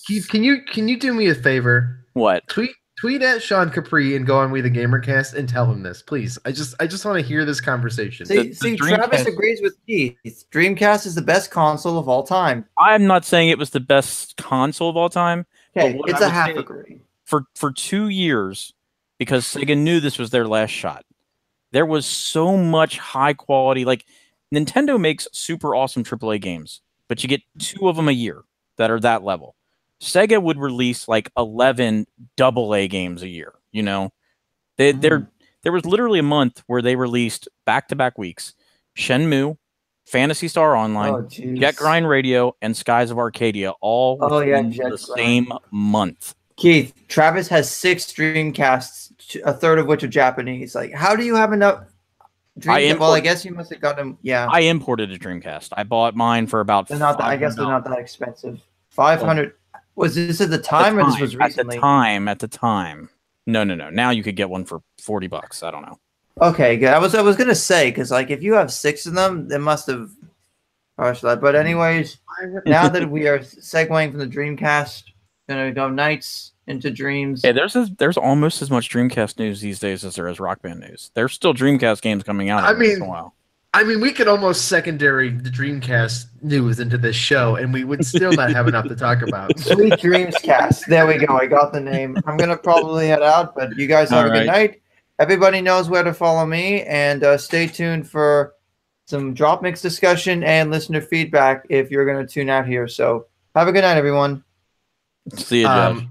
Keith, can you do me a favor? What? Tweet at Sean Capri and go on We the Gamercast and tell him this, please. I just want to hear this conversation. See, Travis agrees with Keith. Dreamcast is the best console of all time. I'm not saying it was the best console of all time. Okay, it's a half agree. For 2 years, because Sega knew this was their last shot, there was so much high quality. Like, Nintendo makes super awesome AAA games, but you get 2 of them a year that are that level. Sega would release like 11 AA games a year. You know, there was literally a month where they released back-to-back weeks Shenmue, Phantasy Star Online, Jet Grind Radio, and Skies of Arcadia all within the same month. Keith, Travis has 6 Dreamcasts, a third of which are Japanese. Like, how do you have enough? Well, I guess you must have got them. Yeah, I imported a Dreamcast. I bought mine for about. I guess they're not that expensive. 500. Was this at the time, or this was recently? At the time. No. Now you could get one for $40. I don't know. Okay, good. I was gonna say, because like if you have 6 of them, they must have rushed that. But anyways, now that we are segueing from the Dreamcast, gonna go nights into dreams. Yeah, there's almost as much Dreamcast news these days as there is Rock Band news. There's still Dreamcast games coming out every once in a while. I mean, we could almost secondary the Dreamcast news into this show, and we would still not have enough to talk about. Sweet Dreams Cast. There we go. I got the name. I'm going to probably head out, but you guys have a good night. Everybody knows where to follow me, and stay tuned for some drop mix discussion and listener feedback if you're going to tune out here. So have a good night, everyone. See you, Jeff.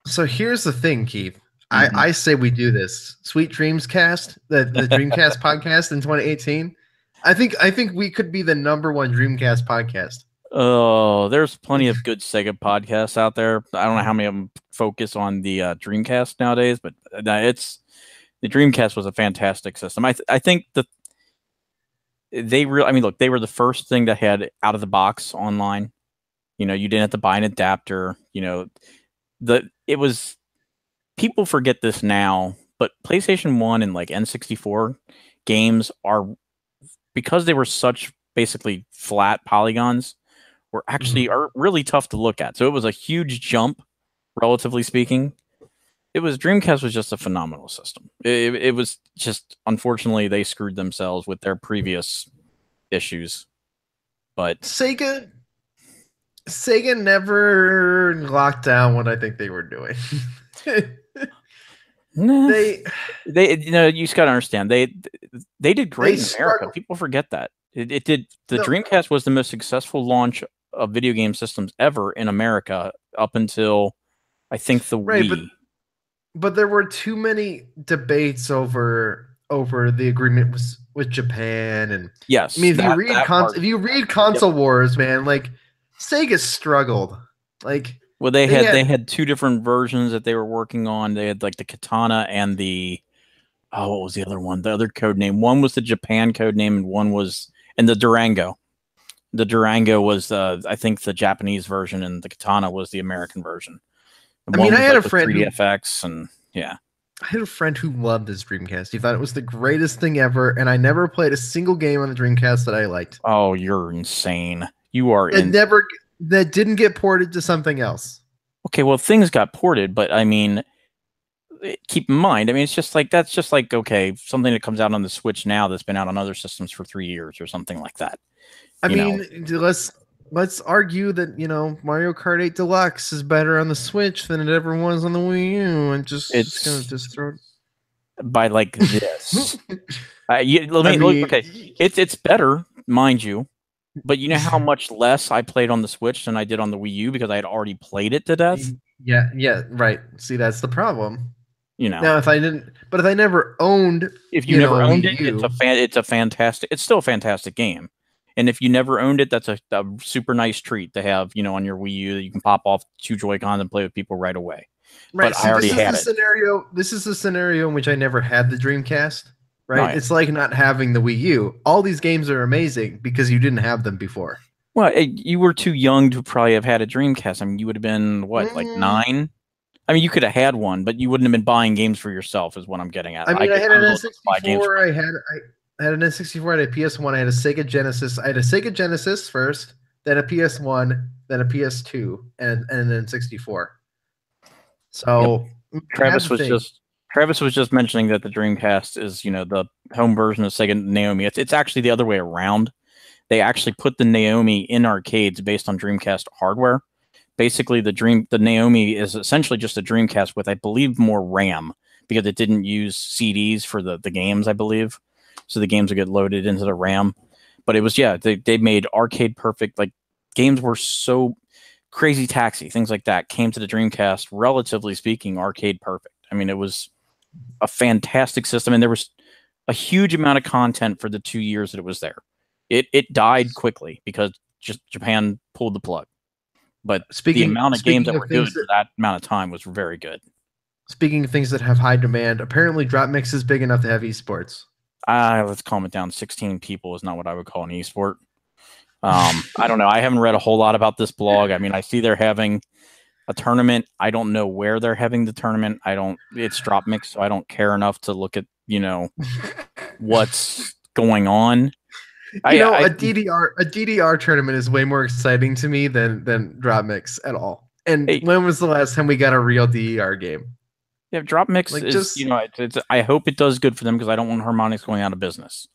So here's the thing, Keith. I say we do this. Sweet Dreams Cast, the Dreamcast podcast in 2018. I think we could be the #1 Dreamcast podcast. Oh, there's plenty of good Sega podcasts out there. I don't know how many of them focus on the Dreamcast nowadays, but the Dreamcast was a fantastic system. I think I mean, look, they were the first thing that had out of the box online. You know, you didn't have to buy an adapter. You know, it was people forget this now, but PlayStation 1 and like N64 games are, because they were such basically flat polygons, were actually are really tough to look at. So it was a huge jump, relatively speaking. Dreamcast was just a phenomenal system. It was just, unfortunately, they screwed themselves with their previous issues. But Sega never locked down what I think they were doing. they you know, you just got to understand, they did great in America. struggled. People forget that. It did. The No. Dreamcast was the most successful launch of video game systems ever in America up until, I think, the Wii. But there were too many debates over the agreement with Japan, and Yes, I mean, if you read Console Wars, man, like Sega struggled. Like, well, they had two different versions that they were working on. They had like the Katana and the, what was the other one? The other code name. One was the Japan code name, and one was, and the Durango. The Durango was I think the Japanese version, and the Katana was the American version. I mean, I had a friend 3DFX, and yeah. I had a friend who loved his Dreamcast. He thought it was the greatest thing ever, and I never played a single game on the Dreamcast that I liked. Oh, you're insane. You are that didn't get ported to something else. Okay, well, things got ported, but I mean, keep in mind, I mean, it's just like, that's just like, okay, something that comes out on the Switch now that's been out on other systems for 3 years or something like that. I mean, let's argue that, you know, Mario Kart 8 Deluxe is better on the Switch than it ever was on the Wii U, and it's gonna just throw by like this. Okay, it's better, mind you, but you know how much less I played on the Switch than I did on the Wii U because I had already played it to death. Yeah, right. See, that's the problem. You know, now if I never owned, if you never owned it, it's still a fantastic game. And if you never owned it, that's a super nice treat to have, you know, on your Wii U that you can pop off 2 Joy-Cons and play with people right away. Right. But I already had it. This is the scenario in which I never had the Dreamcast. Right. It's like not having the Wii U. All these games are amazing because you didn't have them before. Well, you were too young to probably have had a Dreamcast. I mean, you would have been what, like 9? I mean, you could have had one, but you wouldn't have been buying games for yourself, is what I'm getting at. I mean, I had an N64. I had an N64, I had a PS1, I had a Sega Genesis. I had a Sega Genesis first, then a PS1, then a PS2, and an N64. So yep. Travis was just mentioning that the Dreamcast is, you know, the home version of Sega Naomi. It's actually the other way around. They actually put the Naomi in arcades based on Dreamcast hardware. Basically, the Naomi is essentially just a Dreamcast with, I believe, more RAM because it didn't use CDs for the games, I believe. So the games would get loaded into the RAM. But it was, yeah, they made arcade perfect. Like, games were so Crazy Taxi, things like that came to the Dreamcast, relatively speaking, arcade perfect. I mean, it was a fantastic system, and there was a huge amount of content for the 2 years that it was there. It died quickly because just Japan pulled the plug. But the amount of games that were good for that amount of time was very good. Speaking of things that have high demand, apparently DropMix is big enough to have esports. Let's calm it down. 16 people is not what I would call an esport. I don't know. I haven't read a whole lot about this blog. I mean, I see they're having a tournament. I don't know where they're having the tournament. It's DropMix, so I don't care enough to look at, you know, what's going on. A DDR tournament is way more exciting to me than DropMix at all. And when was the last time we got a real DDR game? Yeah, DropMix is, you know, I hope it does good for them because I don't want Harmonix going out of business,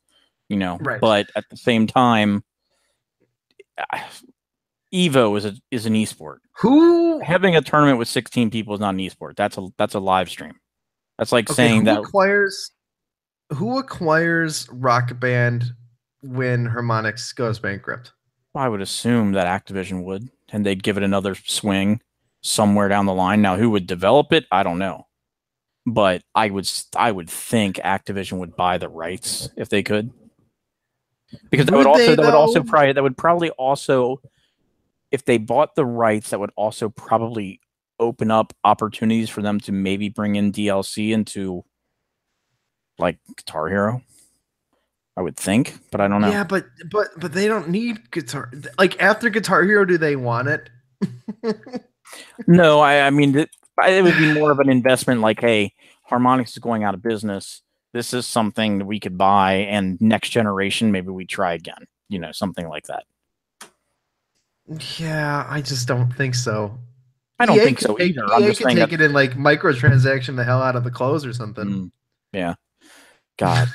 you know. Right. But at the same time, Evo is an esport. Having a tournament with 16 people is not an esport. That's a live stream. That's like saying who acquires Rock Band when Harmonix goes bankrupt? Well, I would assume that Activision would, and they'd give it another swing somewhere down the line. Now, who would develop it? I don't know. But I would think Activision would buy the rights if they could, because that would probably also, if they bought the rights, that would also probably open up opportunities for them to maybe bring in DLC into like Guitar Hero. I would think, but I don't know. Yeah, but they don't need Guitar. Like after Guitar Hero, do they want it? No, I mean, it would be more of an investment like, hey, Harmonix is going out of business. This is something that we could buy, and next generation, maybe we try again. You know, something like that. Yeah, I just don't think so. I don't think so either. I'm EA just could saying take that. it and like microtransaction the hell out of the clothes or something. Yeah. God.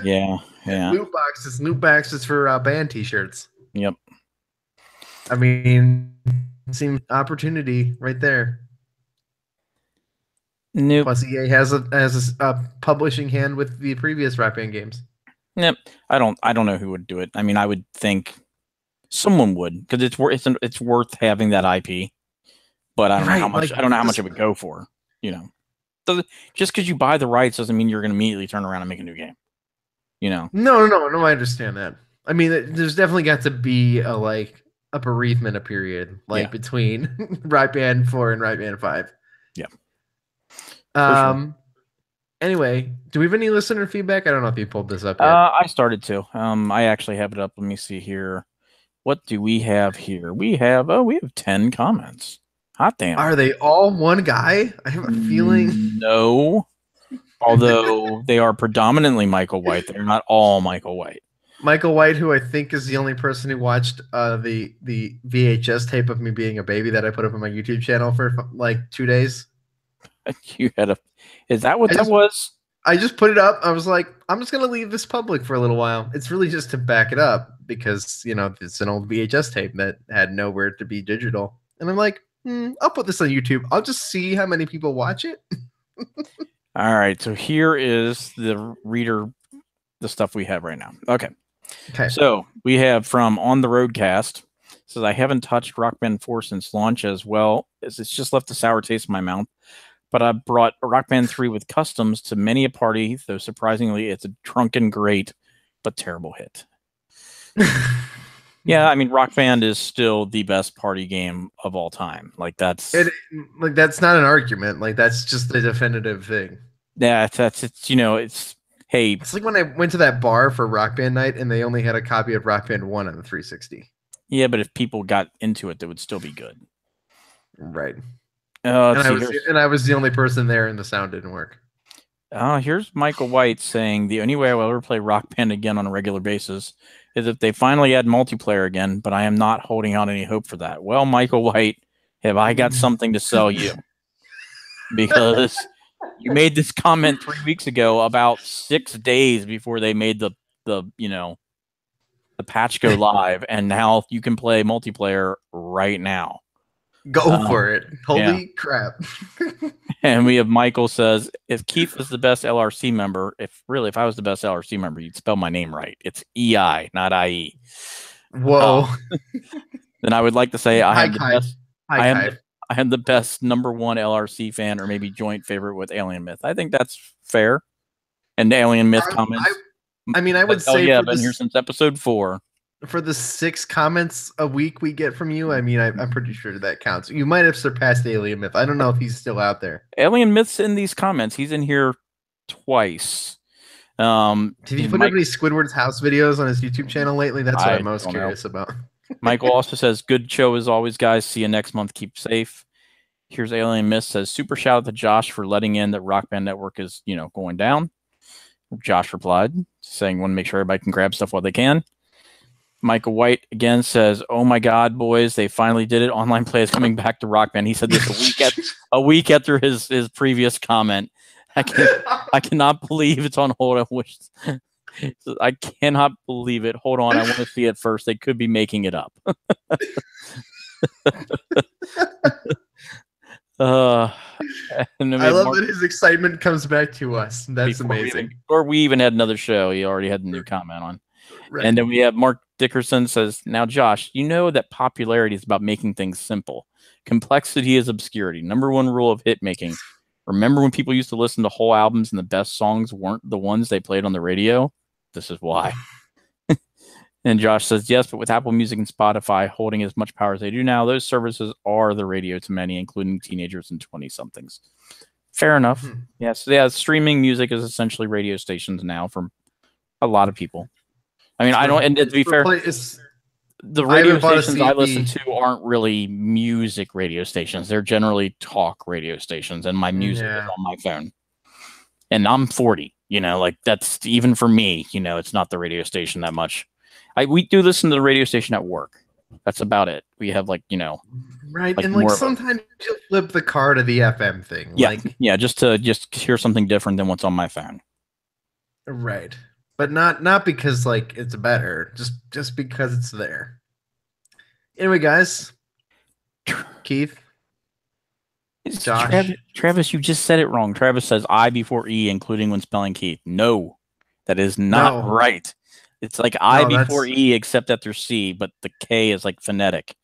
Yeah. Loot boxes for band T-shirts. Yep. I mean, seems opportunity right there. Nope. Plus, EA has a publishing hand with the previous Rock Band games. Yep. I don't know who would do it. I mean, I would think someone would, because it's worth having that IP. But I don't know how much. I don't know how much it would go for. You know, just because you buy the rights doesn't mean you're going to immediately turn around and make a new game. You know. No. I understand that. I mean, there's definitely got to be a bereavement, a period between Rock Band 4 and Rock Band 5. Yeah. Sure. Anyway, do we have any listener feedback? I don't know if you pulled this up yet. I started to. I actually have it up. Let me see here. What do we have here? We have 10 comments. Hot damn. Are they all one guy? I have a feeling. No. Although they are predominantly Michael White. They're not all Michael White. Michael White, who I think is the only person who watched the VHS tape of me being a baby that I put up on my YouTube channel for like 2 days. You had is that what that was? I just put it up. I was like, I'm just going to leave this public for a little while. It's really just to back it up because, you know, it's an old VHS tape that had nowhere to be digital. And I'm like, I'll put this on YouTube. I'll just see how many people watch it. All right. So here is the stuff we have right now. Okay. So we have from On the Roadcast. Says, I haven't touched Rock Band 4 since launch as well as it's just left a sour taste in my mouth. But I brought Rock Band 3 with customs to many a party, though surprisingly, it's a drunken great, but terrible hit. Yeah, I mean, Rock Band is still the best party game of all time. Like that's not an argument. Like that's just the definitive thing. Yeah, it's you know, it's hey. It's like when I went to that bar for Rock Band night and they only had a copy of Rock Band 1 on the 360. Yeah, but if people got into it, they would still be good. Right. And I was the only person there and the sound didn't work. Here's Michael White saying, the only way I will ever play Rock Band again on a regular basis is if they finally add multiplayer again, but I am not holding out any hope for that. Well, Michael White, have I got something to sell you? Because you made this comment 3 weeks ago about 6 days before they made the patch go live, and now you can play multiplayer right now. Go for it. Holy crap. And we have Michael says, if Keith is the best LRC member, if I was the best LRC member, you'd spell my name right. It's EI, not IE. Whoa. Then I would like to say I am the best. I am the best #1 LRC fan, or maybe joint favorite with Alien Myth. I think that's fair. And Alien Myth comments. I mean, I would say I've been here since episode 4. For the 6 comments a week we get from you, I mean, I'm pretty sure that counts. You might have surpassed Alien Myth. I don't know if he's still out there. Alien Myth's in these comments. He's in here twice. Did he put up any Squidward's house videos on his YouTube channel lately? That's what I'm most curious about. Michael also says, good show as always, guys. See you next month. Keep safe. Here's Alien Myth says, super shout out to Josh for letting in that Rock Band Network is, going down. Josh replied, saying, want to make sure everybody can grab stuff while they can. Michael White again says, oh my God, boys, they finally did it. Online play is coming back to Rock Band. He said this a week after his previous comment. I cannot believe it's on hold. I cannot believe it. Hold on. I want to see it first. They could be making it up. And I love that his excitement comes back to us. That's amazing. Or we even had another show. He already had a new comment on. Right. And then we have Mark Dickerson says, now, Josh, you know that popularity is about making things simple. Complexity is obscurity. #1 rule of hit making. Remember when people used to listen to whole albums and the best songs weren't the ones they played on the radio? This is why. And Josh says, yes, but with Apple Music and Spotify holding as much power as they do now, those services are the radio to many, including teenagers and 20-somethings. Fair enough. Yes. Yeah, streaming music is essentially radio stations now for A lot of people. I mean, I don't. And to be fair, the radio stations I listen to aren't really music radio stations. They're generally talk radio stations, and my music is on my phone. And I'm 40. You know, like that's even for me. You know, it's not the radio station that much. We do listen to the radio station at work. That's about it. We have like, you know, right, like and like sometimes you'll flip the car to the FM thing. Yeah, like, yeah, just to hear something different than what's on my phone. Right, but not because like it's better, just because it's there. Anyway, guys, Keith, Josh, Travis, you just said it wrong. Travis says I before E, including when spelling Keith. No, that is not right. It's like I before E, except after C, but the K is like phonetic.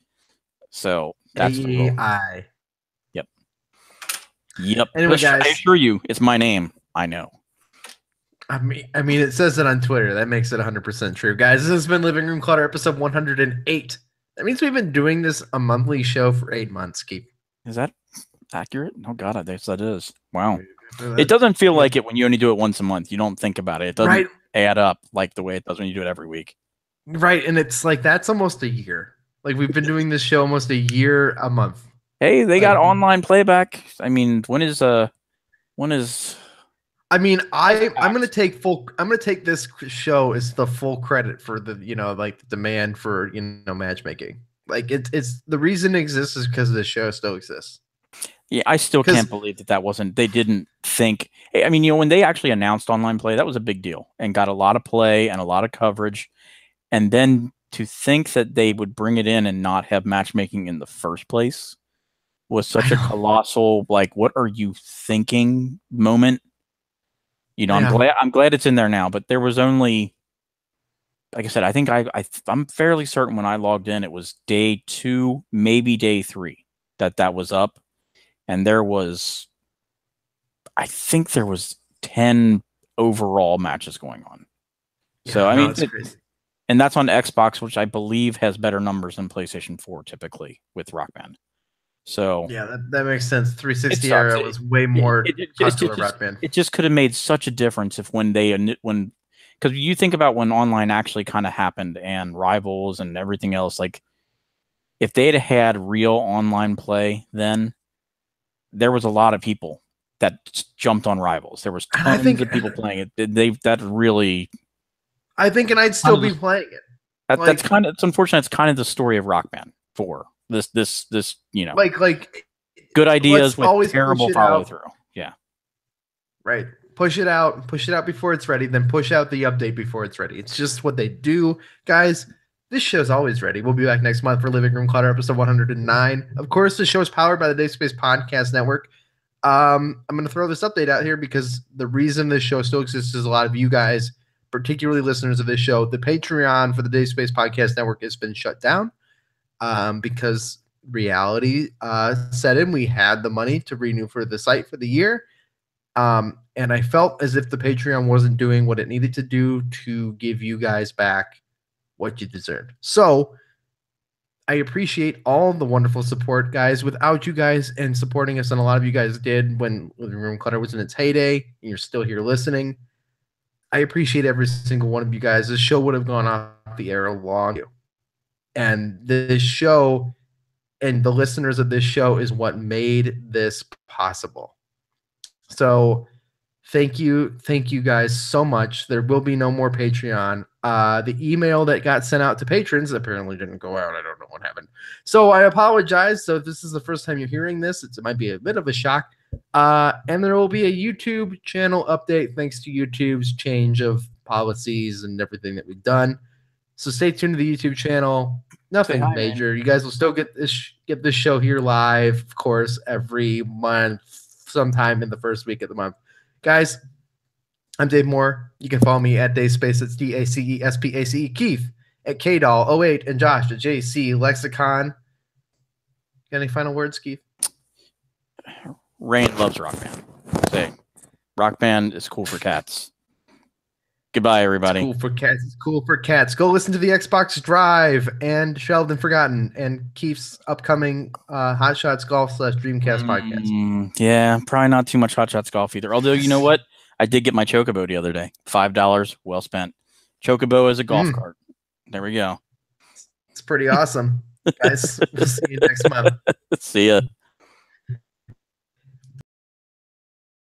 So that's the rule. I. Yep. Anyway, guys, I assure you, it's my name. I know. I mean, it says it on Twitter. That makes it 100% true, guys. This has been Living Room Clutter, episode 108. That means we've been doing this a monthly show for 8 months. Keith, is that accurate? Oh God, I guess that is. Wow. It doesn't feel like it when you only do it once a month. You don't think about it. It doesn't add up like the way it does when you do it every week. Right, and it's like that's almost a year. Like we've been doing this show almost a year a month. Hey, they got online playback. I mean, when is I mean, I'm gonna take this show as the full credit for the like the demand for matchmaking. Like it's the reason it exists is because the show still exists. Yeah, I still can't believe that wasn't. They didn't think. I mean, when they actually announced online play, that was a big deal and got a lot of play and a lot of coverage. And then to think that they would bring it in and not have matchmaking in the first place was such a colossal, like, what are you thinking moment? You know, I'm glad it's in there now, but there was only, like I said, I think I'm fairly certain when I logged in, it was day 2, maybe day 3 that was up. And I think there was 10 overall matches going on. Yeah, so, I mean, and that's on Xbox, which I believe has better numbers than PlayStation 4 typically with Rock Band. So yeah, that makes sense. 360 era was way more popular Rock Band. It just could have made such a difference if because you think about when online actually kind of happened and Rivals and everything else, like if they had real online play, then there was a lot of people that jumped on Rivals. There was tons of people playing it. That really, I think, and I'd still be playing it. That's kind of, it's unfortunate. It's kind of the story of Rock Band 4. This like good ideas with terrible follow through. Yeah. Right. Push it out before it's ready, then push out the update before it's ready. It's just what they do. Guys, this show's always ready. We'll be back next month for Living Room Clutter, episode 109. Of course, the show is powered by the dacespace Podcast Network. I'm going to throw this update out here because the reason this show still exists is a lot of you guys, particularly listeners of this show, the Patreon for the dacespace Podcast Network has been shut down. Because reality set in. We had the money to renew for the site for the year. And I felt as if the Patreon wasn't doing what it needed to do to give you guys back what you deserved. So I appreciate all the wonderful support, guys. Without you guys and supporting us, and a lot of you guys did when Living Room Clutter was in its heyday, and you're still here listening, I appreciate every single one of you guys. This show would have gone off the air long ago. And this show and the listeners of this show is what made this possible. So thank you guys so much. There will be no more Patreon. The email that got sent out to patrons apparently didn't go out. I don't know what happened. So I apologize. So if this is the first time you're hearing this, it might be a bit of a shock. And there will be a YouTube channel update thanks to YouTube's change of policies and everything that we've done. So stay tuned to the YouTube channel. Nothing major. Man. You guys will still get this show here live, of course, every month, sometime in the first week of the month. Guys, I'm Dave Moore. You can follow me at dacespace. It's DACESPACE. Keith at KDoll08 and Josh at JC Lexicon. Got any final words, Keith? Rain loves Rock Band. Say, Rock Band is cool for cats. Goodbye, everybody. It's cool for cats. It's cool for cats. Go listen to the Xbox Drive and Sheldon Forgotten and Keith's upcoming Hot Shots Golf / Dreamcast podcast. Yeah, probably not too much Hot Shots Golf either. Although, you know what? I did get my Chocobo the other day. $5, well spent. Chocobo as a golf Mm. cart. There we go. It's pretty awesome. Guys, we'll see you next month. See ya.